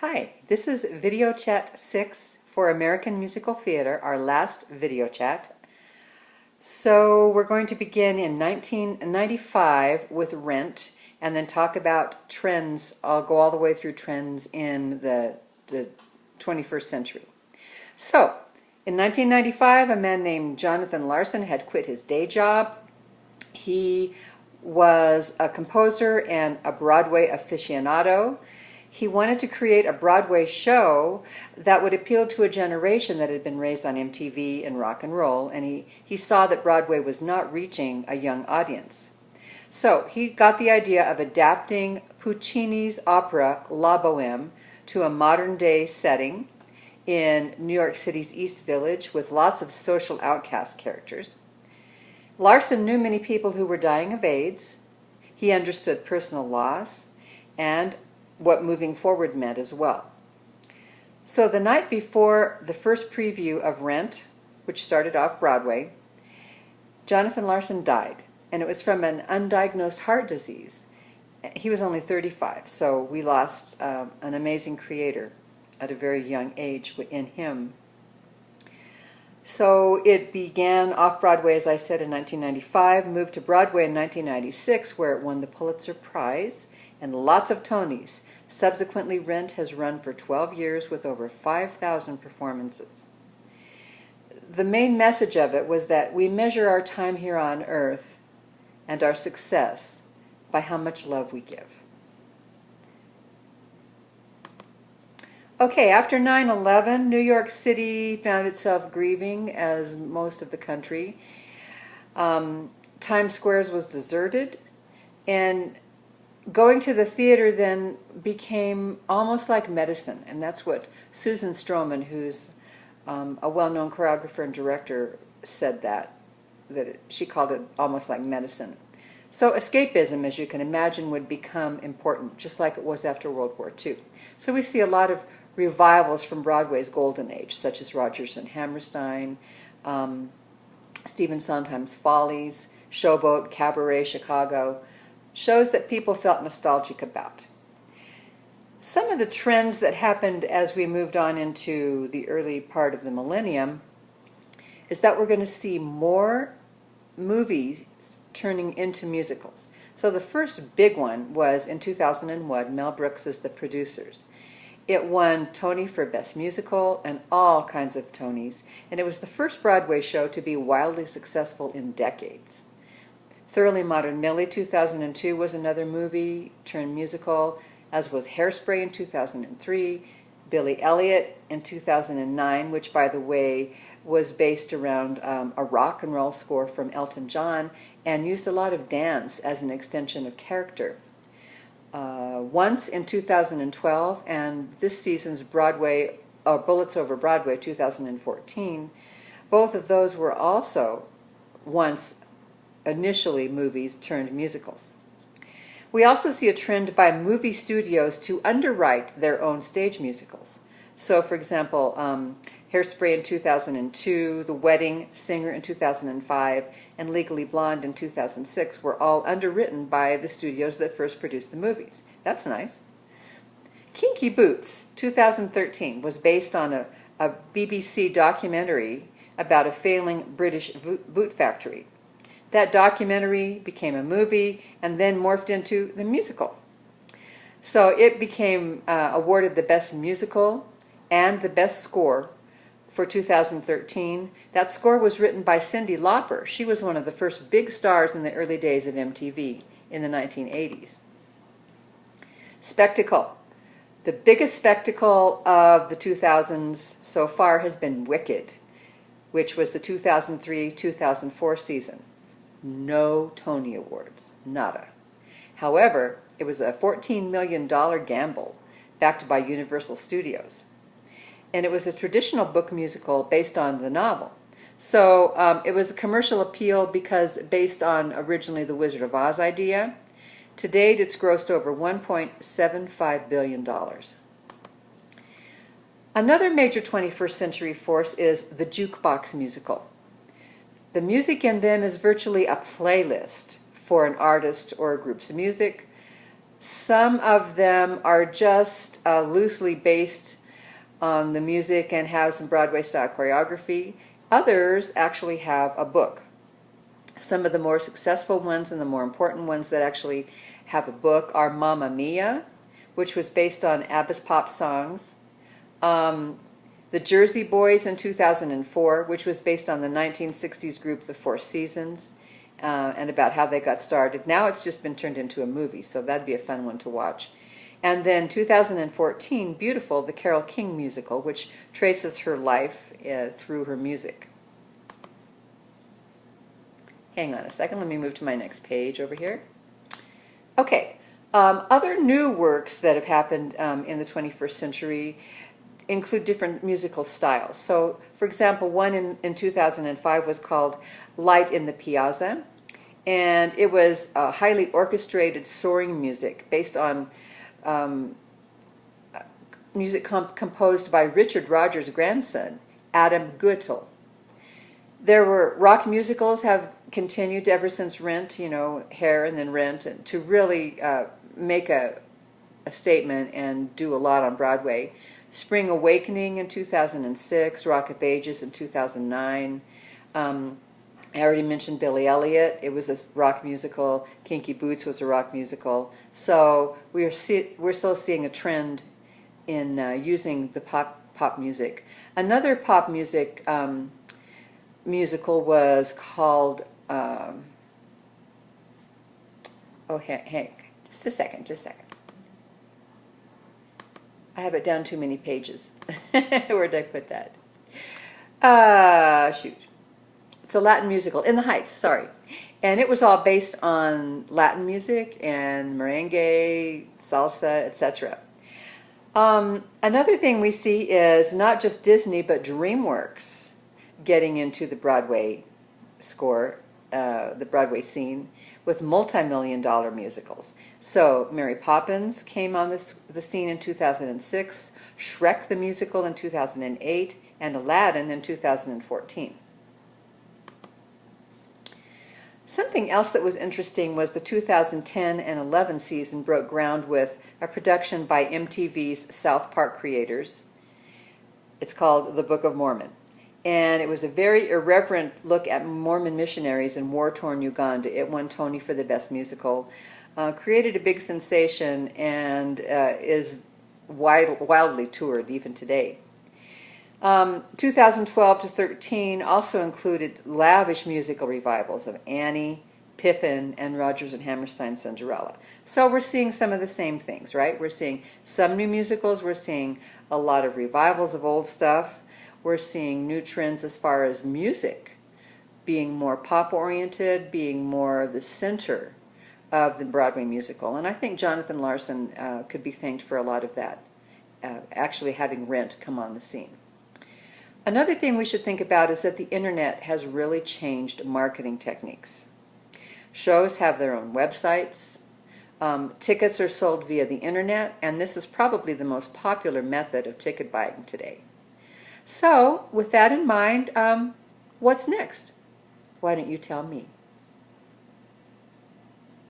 Hi, this is Video Chat 6 for American Musical Theater, our last video chat. So we're going to begin in 1995 with Rent and then talk about trends. I'll go all the way through trends in the 21st century. So, in 1995, a man named Jonathan Larson had quit his day job. He was a composer and a Broadway aficionado. He wanted to create a Broadway show that would appeal to a generation that had been raised on MTV and rock and roll, and he saw that Broadway was not reaching a young audience. So he got the idea of adapting Puccini's opera La Boheme to a modern-day setting in New York City's East Village with lots of social outcast characters. Larson knew many people who were dying of AIDS. He understood personal loss and what moving forward meant as well. So the night before the first preview of Rent, which started off Broadway, Jonathan Larson died, and it was from an undiagnosed heart disease. He was only 35, so we lost an amazing creator at a very young age in him. So it began off-Broadway, as I said, in 1995, moved to Broadway in 1996, where it won the Pulitzer Prize and lots of Tonys. Subsequently, Rent has run for 12 years with over 5,000 performances. The main message of it was that we measure our time here on earth and our success by how much love we give. Okay, after 9/11, New York City found itself grieving, as most of the country. Times Square was deserted, and going to the theater then became almost like medicine, and that's what Susan Stroman, who's a well-known choreographer and director, said that she called it almost like medicine. So escapism, as you can imagine, would become important, just like it was after World War II. So we see a lot of revivals from Broadway's golden age, such as Rodgers and Hammerstein, Stephen Sondheim's Follies, Showboat, Cabaret, Chicago, shows that people felt nostalgic about. Some of the trends that happened as we moved on into the early part of the millennium is that we're going to see more movies turning into musicals. So the first big one was in 2001, Mel Brooks' The Producers. It won Tony for Best Musical and all kinds of Tonys, and it was the first Broadway show to be wildly successful in decades. Thoroughly Modern Millie, 2002, was another movie turned musical, as was Hairspray in 2003, Billy Elliot in 2009, which, by the way, was based around a rock and roll score from Elton John and used a lot of dance as an extension of character. Once in 2012, and this season's Broadway, Bullets Over Broadway 2014, both of those were also once initially movies turned musicals. We also see a trend by movie studios to underwrite their own stage musicals. So, for example, Hairspray in 2002, The Wedding Singer in 2005, and Legally Blonde in 2006 were all underwritten by the studios that first produced the movies. That's nice. Kinky Boots, 2013, was based on a BBC documentary about a failing British boot factory. That documentary became a movie and then morphed into the musical. So it became awarded the Best Musical and the Best Score for 2013. That score was written by Cyndi Lauper. She was one of the first big stars in the early days of MTV in the 1980s. Spectacle. The biggest spectacle of the 2000s so far has been Wicked, which was the 2003-2004 season. No Tony Awards, nada. However, it was a $14 million gamble backed by Universal Studios. And it was a traditional book musical based on the novel. So it was a commercial appeal because based on originally the Wizard of Oz idea. To date, it's grossed over $1.75 billion. Another major 21st century force is the jukebox musical. The music in them is virtually a playlist for an artist or a group's music. Some of them are just loosely based on the music and have some Broadway style choreography. Others actually have a book. Some of the more successful ones and the more important ones that actually have a book are Mamma Mia, which was based on ABBA's pop songs. The Jersey Boys in 2004, which was based on the 1960s group The Four Seasons, and about how they got started. Now it's just been turned into a movie, so that'd be a fun one to watch. And then 2014, Beautiful, the Carole King musical, which traces her life through her music. Hang on a second, let me move to my next page over here. Okay, other new works that have happened in the 21st century include different musical styles. So, for example, one in 2005 was called Light in the Piazza, and it was highly orchestrated soaring music based on music composed by Richard Rodgers' grandson, Adam Guettel. There were rock musicals have continued ever since Rent, you know, Hair and then Rent, and to really make a statement and do a lot on Broadway. Spring Awakening in 2006, Rock of Ages in 2009. I already mentioned Billy Elliot. It was a rock musical. Kinky Boots was a rock musical. So we're still seeing a trend in using the pop music. Another pop music musical was called, oh, Hank, just a second. I have it down too many pages. Where did I put that? Shoot. It's a Latin musical, In the Heights, sorry. And it was all based on Latin music and merengue, salsa, etc. Another thing we see is not just Disney, but DreamWorks getting into the Broadway score, the Broadway scene, with multi-million-dollar musicals. So Mary Poppins came on the scene in 2006, Shrek the Musical in 2008, and Aladdin in 2014. Something else that was interesting was the 2010 and 11 season broke ground with a production by MTV's South Park creators. It's called The Book of Mormon. And it was a very irreverent look at Mormon missionaries in war-torn Uganda. It won Tony for the Best Musical, created a big sensation, and is wildly toured even today. 2012 to 13 also included lavish musical revivals of Annie, Pippin, and Rodgers and Hammerstein's Cinderella. So we're seeing some of the same things, right? We're seeing some new musicals. We're seeing a lot of revivals of old stuff. We're seeing new trends as far as music being more pop-oriented, being more the center of the Broadway musical. And I think Jonathan Larson could be thanked for a lot of that, actually having Rent come on the scene. Another thing we should think about is that the internet has really changed marketing techniques. Shows have their own websites. Tickets are sold via the internet, and this is probably the most popular method of ticket buying today. So, with that in mind, what's next? Why don't you tell me?